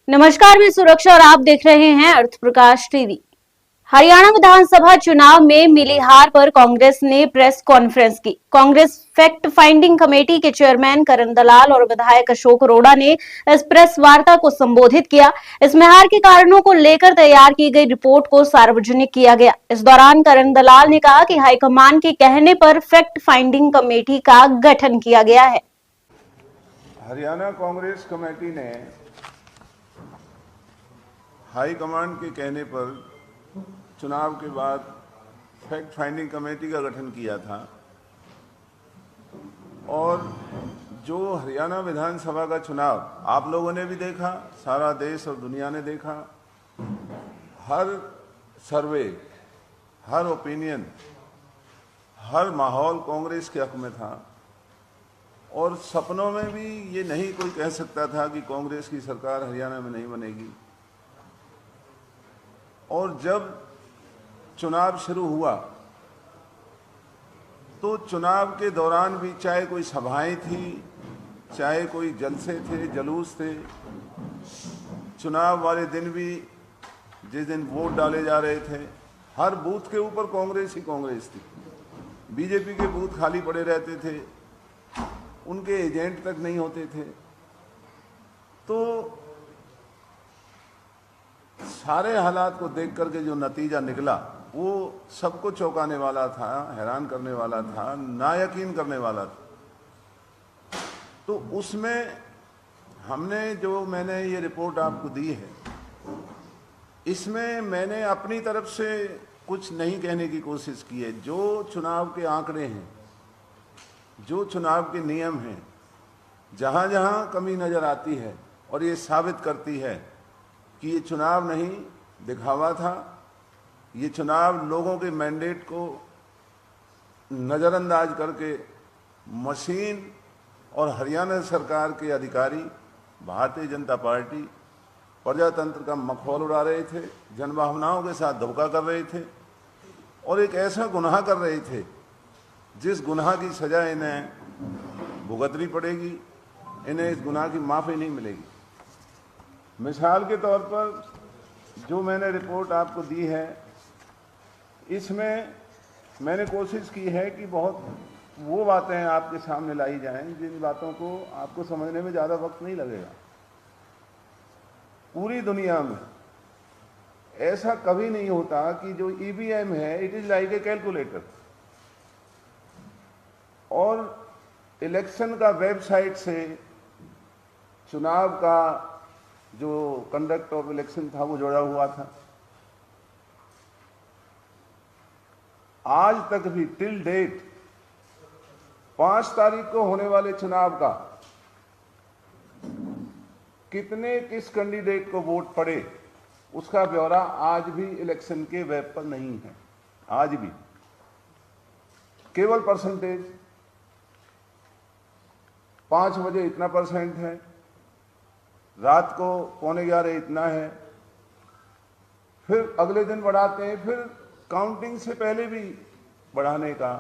नमस्कार, मैं सुरक्षा और आप देख रहे हैं अर्थ प्रकाश टीवी। हरियाणा विधानसभा चुनाव में मिली हार पर कांग्रेस ने प्रेस कॉन्फ्रेंस की। कांग्रेस फैक्ट फाइंडिंग कमेटी के चेयरमैन करण दलाल और विधायक अशोक अरोड़ा ने इस प्रेस वार्ता को संबोधित किया। इसमें हार के कारणों को लेकर तैयार की गई रिपोर्ट को सार्वजनिक किया गया। इस दौरान करण दलाल ने कहा कि हाईकमान के कहने पर फैक्ट फाइंडिंग कमेटी का गठन किया गया है। हरियाणा कांग्रेस कमेटी ने हाई कमांड के कहने पर चुनाव के बाद फैक्ट फाइंडिंग कमेटी का गठन किया था और जो हरियाणा विधानसभा का चुनाव आप लोगों ने भी देखा, सारा देश और दुनिया ने देखा। हर सर्वे, हर ओपिनियन, हर माहौल कांग्रेस के हक में था और सपनों में भी ये नहीं कोई कह सकता था कि कांग्रेस की सरकार हरियाणा में नहीं बनेगी। और जब चुनाव शुरू हुआ तो चुनाव के दौरान भी चाहे कोई सभाएं थी, चाहे कोई जलसे थे, जुलूस थे, चुनाव वाले दिन भी जिस दिन वोट डाले जा रहे थे, हर बूथ के ऊपर कांग्रेस ही कांग्रेस थी। बीजेपी के बूथ खाली पड़े रहते थे, उनके एजेंट तक नहीं होते थे। तो सारे हालात को देख करके जो नतीजा निकला वो सबको चौंकाने वाला था, हैरान करने वाला था, नायकीन करने वाला था। तो उसमें मैंने ये रिपोर्ट आपको दी है, इसमें मैंने अपनी तरफ से कुछ नहीं कहने की कोशिश की है। जो चुनाव के आंकड़े हैं, जो चुनाव के नियम हैं, जहां जहां कमी नजर आती है और ये साबित करती है कि ये चुनाव नहीं दिखावा था, ये चुनाव लोगों के मैंडेट को नज़रअंदाज करके मशीन और हरियाणा सरकार के अधिकारी भारतीय जनता पार्टी प्रजातंत्र का मखौल उड़ा रहे थे, जनभावनाओं के साथ धोखा कर रहे थे और एक ऐसा गुनाह कर रहे थे जिस गुनाह की सजा इन्हें भुगतनी पड़ेगी, इन्हें इस गुनाह की माफ़ी नहीं मिलेगी। मिसाल के तौर पर जो मैंने रिपोर्ट आपको दी है, इसमें मैंने कोशिश की है कि बहुत वो बातें आपके सामने लाई जाएं जिन बातों को आपको समझने में ज़्यादा वक्त नहीं लगेगा। पूरी दुनिया में ऐसा कभी नहीं होता कि जो ईवीएम है, it is like a calculator, और इलेक्शन का वेबसाइट से चुनाव का जो कंडक्ट ऑफ इलेक्शन था वो जुड़ा हुआ था। आज तक भी टिल डेट 5 तारीख को होने वाले चुनाव का किस कैंडिडेट को वोट पड़े उसका ब्यौरा आज भी इलेक्शन के वेब पर नहीं है। आज भी केवल परसेंटेज, 5 बजे इतना परसेंट है, रात को 11:15 इतना है, फिर अगले दिन बढ़ाते हैं, फिर काउंटिंग से पहले भी बढ़ाने का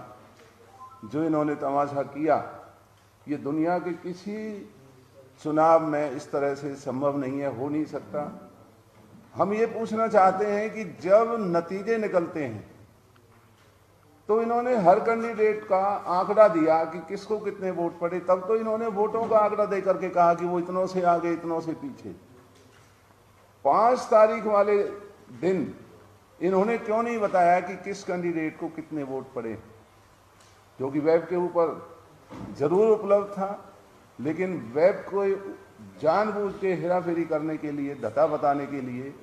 जो इन्होंने तमाशा किया, ये दुनिया के किसी चुनाव में इस तरह से संभव नहीं है, हो नहीं सकता। हम ये पूछना चाहते हैं कि जब नतीजे निकलते हैं तो इन्होंने हर कैंडिडेट का आंकड़ा दिया कि किसको कितने वोट पड़े, तब तो इन्होंने वोटों का आंकड़ा दे करके कहा कि वो इतनों से आगे, इतनों से पीछे। 5 तारीख वाले दिन इन्होंने क्यों नहीं बताया कि किस कैंडिडेट को कितने वोट पड़े, जो कि वेब के ऊपर जरूर उपलब्ध था, लेकिन वेब को जानबूझ के हेराफेरी करने के लिए, धता बताने के लिए,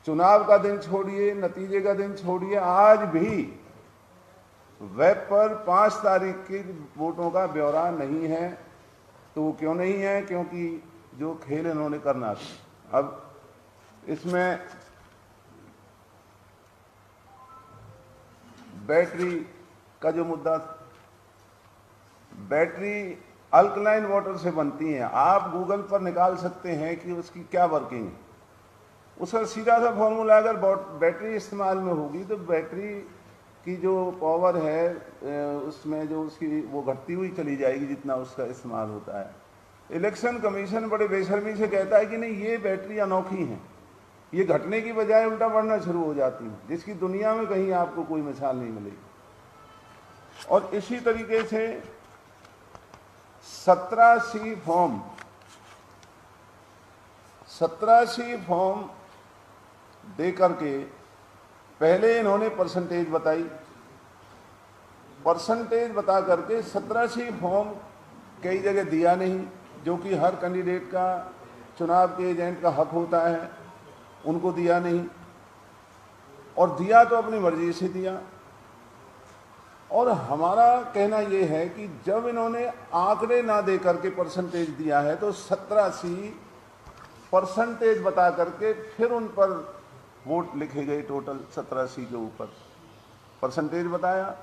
चुनाव का दिन छोड़िए, नतीजे का दिन छोड़िए, आज भी वेब पर 5 तारीख के वोटों का ब्यौरा नहीं है। तो वो क्यों नहीं है? क्योंकि जो खेल इन्होंने करना था। अब इसमें बैटरी का जो मुद्दा, बैटरी अल्कलाइन वाटर से बनती हैं, आप गूगल पर निकाल सकते हैं कि उसकी क्या वर्किंग है। उसका सीधा सा फॉर्मूला, अगर बैटरी इस्तेमाल में होगी तो बैटरी की जो पावर है उसमें जो उसकी वो घटती हुई चली जाएगी जितना उसका इस्तेमाल होता है। इलेक्शन कमीशन बड़े बेशर्मी से कहता है कि नहीं ये बैटरी अनोखी है, ये घटने की बजाय उल्टा बढ़ना शुरू हो जाती है, जिसकी दुनिया में कहीं आपको कोई मिसाल नहीं मिलेगी। और इसी तरीके से 17C फॉर्म दे करके पहले इन्होंने परसेंटेज बताई, परसेंटेज बता करके 17C फॉर्म कई जगह दिया नहीं, जो कि हर कैंडिडेट का चुनाव के एजेंट का हक होता है, उनको दिया नहीं, और दिया तो अपनी मर्जी से दिया। और हमारा कहना ये है कि जब इन्होंने आंकड़े ना दे करके परसेंटेज दिया है तो 17C परसेंटेज बता करके फिर उन पर वोट लिखे गए, टोटल 17C के ऊपर परसेंटेज बताया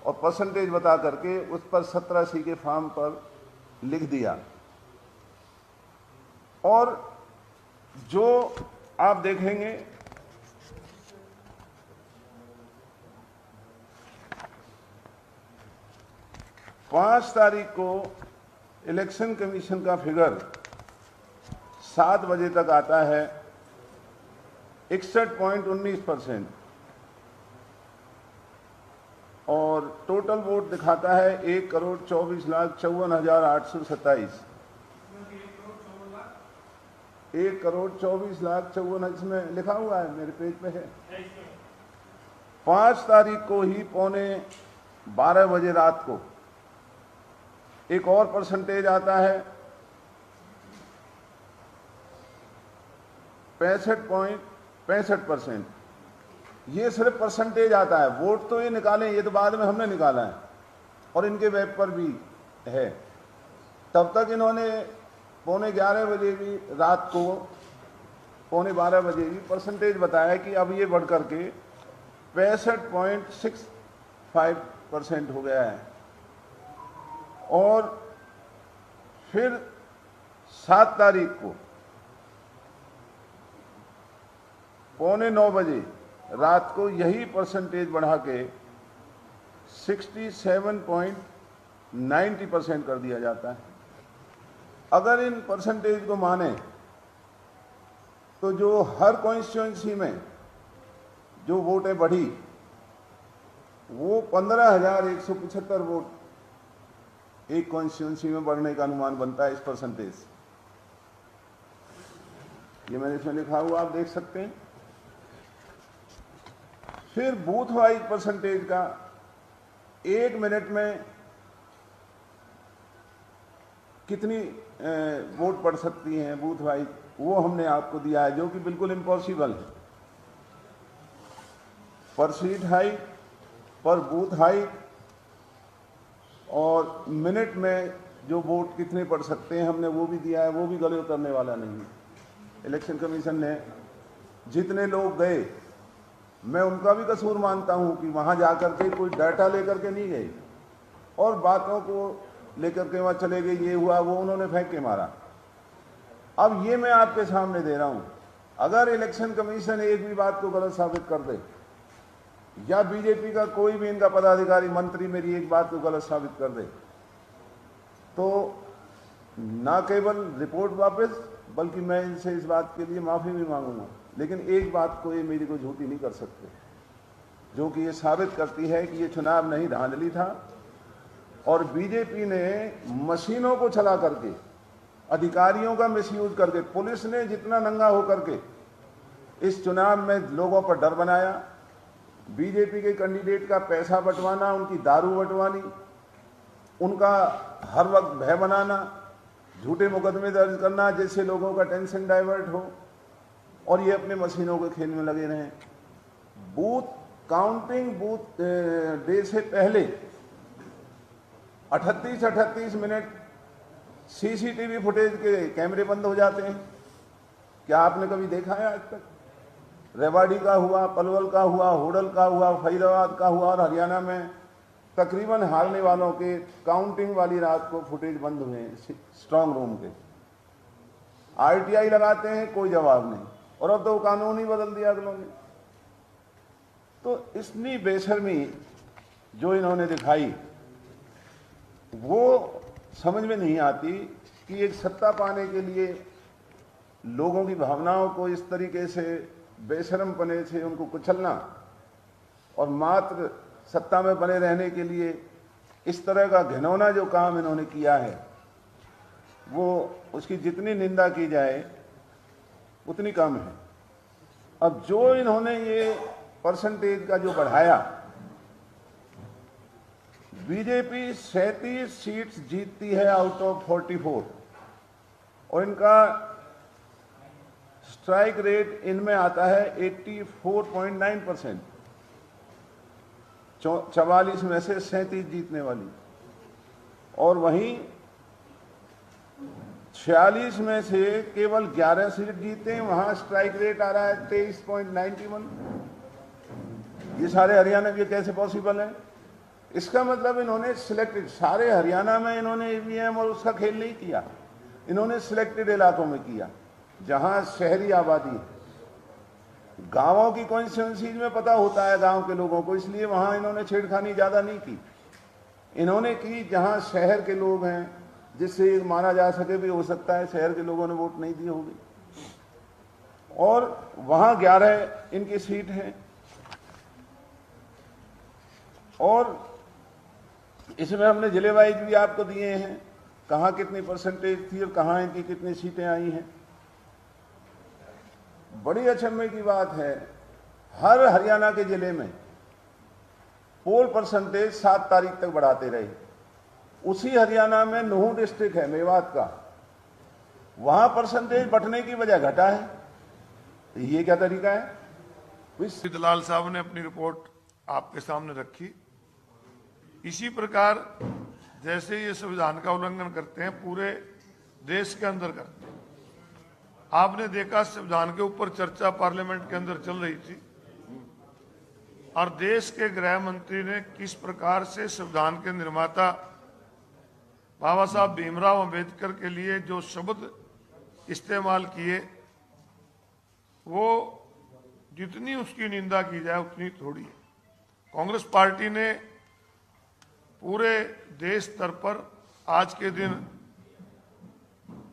और परसेंटेज बता करके उस पर 17C के फॉर्म पर लिख दिया। और जो आप देखेंगे 5 तारीख को इलेक्शन कमीशन का फिगर 7 बजे तक आता है 61.19% और टोटल वोट दिखाता है 1,24,54,827। 1,24,54,000 इसमें लिखा हुआ है, मेरे पेज पे है। 5 तारीख को ही 11:15 बजे रात को एक और परसेंटेज आता है 65.65%। ये सिर्फ परसेंटेज आता है, वोट तो ये निकालें, ये तो बाद में हमने निकाला है और इनके वेब पर भी है। तब तक इन्होंने 11:15 बजे भी, रात को 11:15 बजे भी परसेंटेज बताया कि अब ये बढ़ करके 65.65% हो गया है। और फिर 7 तारीख को 8:45 बजे रात को यही परसेंटेज बढ़ा के 67.90% कर दिया जाता है। अगर इन परसेंटेज को माने तो जो हर कॉन्स्टिट्यूएंसी में जो वोटें बढ़ी वो 15,175 वोट एक कॉन्स्टिट्यूएंसी में बढ़ने का अनुमान बनता है इस परसेंटेज। ये मैंने इसमें लिखा हुआ आप देख सकते हैं। फिर बूथ वाइज परसेंटेज का 1 मिनट में कितनी वोट पड़ सकती हैं बूथ वाइज, वो हमने आपको दिया है, जो कि बिल्कुल इम्पॉसिबल है। पर सीट हाइट, पर बूथ हाइट और मिनट में जो वोट कितने पड़ सकते हैं हमने वो भी दिया है, वो भी गले उतरने वाला नहीं है। इलेक्शन कमीशन ने जितने लोग गए, मैं उनका भी कसूर मानता हूं कि वहां जाकर के कोई डाटा लेकर के नहीं गए और बातों को लेकर के वहां चले गए, ये हुआ वो उन्होंने फेंक के मारा। अब ये मैं आपके सामने दे रहा हूं, अगर इलेक्शन कमीशन एक भी बात को गलत साबित कर दे या बीजेपी का कोई भी इनका पदाधिकारी मंत्री मेरी एक बात को गलत साबित कर दे, तो ना केवल रिपोर्ट वापस, बल्कि मैं इनसे इस बात के लिए माफी भी मांगूंगा। लेकिन एक बात को ये मेरी को झूठी नहीं कर सकते, जो कि ये साबित करती है कि ये चुनाव नहीं धांधली था और बीजेपी ने मशीनों को चला करके, अधिकारियों का मिसयूज करके, पुलिस ने जितना नंगा होकर के इस चुनाव में लोगों पर डर बनाया, बीजेपी के कैंडिडेट का पैसा बंटवाना, उनकी दारू बंटवानी, उनका हर वक्त भय बनाना, झूठे मुकदमे दर्ज करना जिससे लोगों का टेंशन डाइवर्ट हो और ये अपने मशीनों के खेल में लगे रहें। बूथ काउंटिंग बूथ डे से पहले 38 मिनट सीसीटीवी फुटेज के कैमरे बंद हो जाते हैं। क्या आपने कभी देखा है आज तक? रेवाड़ी का हुआ, पलवल का हुआ, होडल का हुआ, फरीदाबाद का हुआ और हरियाणा में तकरीबन हारने वालों के काउंटिंग वाली रात को फुटेज बंद हुए स्ट्रांग रूम के। आरटीआई लगाते हैं, कोई जवाब नहीं, और अब तो कानून ही बदल दिया अगलों ने। तो इतनी बेशर्मी जो इन्होंने दिखाई वो समझ में नहीं आती कि एक सत्ता पाने के लिए लोगों की भावनाओं को इस तरीके से बेशरमपने से उनको कुचलना और मात्र सत्ता में बने रहने के लिए इस तरह का घिनौना जो काम इन्होंने किया है, वो उसकी जितनी निंदा की जाए उतनी कम है। अब जो इन्होंने ये परसेंटेज का जो बढ़ाया, बीजेपी 37 सीट्स जीतती है आउट ऑफ 44 और इनका स्ट्राइक रेट इनमें आता है 84.9%। 44 में से 37 जीतने वाली, और वहीं 46 में से केवल 11 सीट जीते हैं, वहां स्ट्राइक रेट आ रहा है 23.91। ये सारे हरियाणा के कैसे पॉसिबल है? इसका मतलब इन्होंने सिलेक्टेड, सारे हरियाणा में इन्होंने ईवीएम और उसका खेल नहीं किया, इन्होंने सिलेक्टेड इलाकों में किया जहां शहरी आबादी है। गांवों की कॉन्स्टिट्यूएंसीज में पता होता है गांव के लोगों को, इसलिए वहां इन्होंने छेड़खानी ज्यादा नहीं की। इन्होंने की जहां शहर के लोग हैं, जिससे माना जा सके भी हो सकता है शहर के लोगों ने वोट नहीं दी होगी, और वहां 11 इनकी सीट है। और इसमें हमने जिले वाइज भी आपको दिए हैं, कहां कितनी परसेंटेज थी और कहां इनकी कितनी सीटें आई हैं। बड़ी अचंभे की बात है, हर हरियाणा के जिले में पोल परसेंटेज 7 तारीख तक बढ़ाते रहे। उसी हरियाणा में नूहू डिस्ट्रिक्ट है मेवात का, वहां परसेंटेज बढ़ने की बजाय घटा है। ये क्या तरीका है? दलाल साहब ने अपनी रिपोर्ट आपके सामने रखी। इसी प्रकार जैसे ये संविधान का उल्लंघन करते हैं, पूरे देश के अंदर करते हैं। आपने देखा संविधान के ऊपर चर्चा पार्लियामेंट के अंदर चल रही थी और देश के गृह मंत्री ने किस प्रकार से संविधान के निर्माता बाबा साहब भीमराव अंबेडकर के लिए जो शब्द इस्तेमाल किए, वो जितनी उसकी निंदा की जाए उतनी थोड़ी है। कांग्रेस पार्टी ने पूरे देश स्तर पर आज के दिन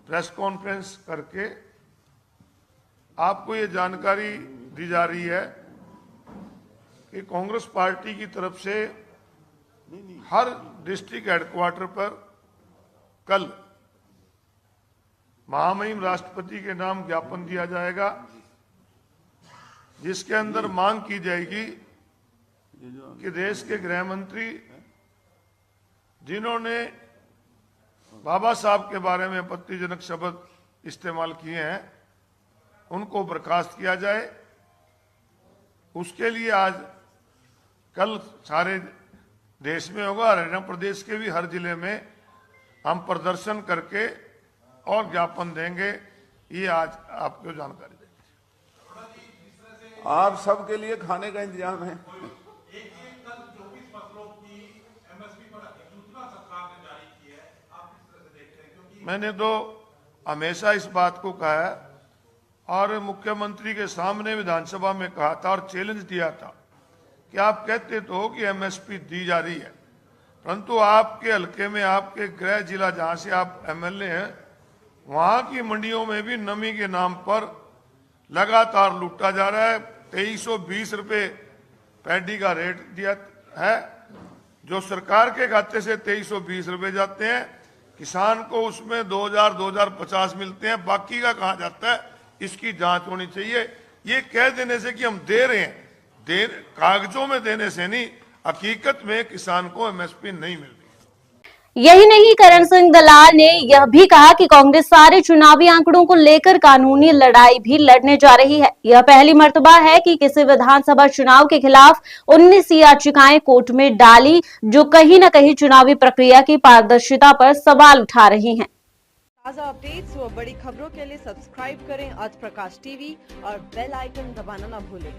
प्रेस कॉन्फ्रेंस करके आपको ये जानकारी दी जा रही है कि कांग्रेस पार्टी की तरफ से हर डिस्ट्रिक्ट हेडक्वार्टर पर कल महामहिम राष्ट्रपति के नाम ज्ञापन दिया जाएगा, जिसके अंदर मांग की जाएगी कि देश के गृह मंत्री जिन्होंने बाबा साहब के बारे में आपत्तिजनक शब्द इस्तेमाल किए हैं, उनको बर्खास्त किया जाए। उसके लिए आज कल सारे देश में होगा, हरियाणा प्रदेश के भी हर जिले में हम प्रदर्शन करके और ज्ञापन देंगे। ये आज आपको जानकारी देंगे। आप सबके लिए खाने का इंतजाम है। मैंने तो हमेशा इस बात को कहा है और मुख्यमंत्री के सामने विधानसभा में कहा था और चैलेंज दिया था कि आप कहते तो हो कि एमएसपी दी जा रही है, परंतु आपके हलके में, आपके गृह जिला जहां से आप एमएलए हैं, वहां की मंडियों में भी नमी के नाम पर लगातार लूटा जा रहा है। 2320 रुपये पैडी का रेट दिया है, जो सरकार के खाते से 2320 रुपये जाते हैं, किसान को उसमें 2000-2050 मिलते हैं, बाकी का कहाँ जाता है, इसकी जांच होनी चाहिए। ये कह देने से कि हम दे रहे हैं, कागजों में देने से नहीं, हकीकत में किसान को एमएसपी नहीं मिल रही। यही नहीं, करण सिंह दलाल ने यह भी कहा कि कांग्रेस सारे चुनावी आंकड़ों को लेकर कानूनी लड़ाई भी लड़ने जा रही है। यह पहली मर्तबा है कि किसी विधानसभा चुनाव के खिलाफ 19 याचिकाएं कोर्ट में डाली, जो कहीं न कहीं चुनावी प्रक्रिया की पारदर्शिता पर सवाल उठा रही हैं। ताज़ा अपडेट्स व बड़ी खबरों के लिए सब्सक्राइब करें आज प्रकाश टीवी और बेल आइकन दबाना न भूलें।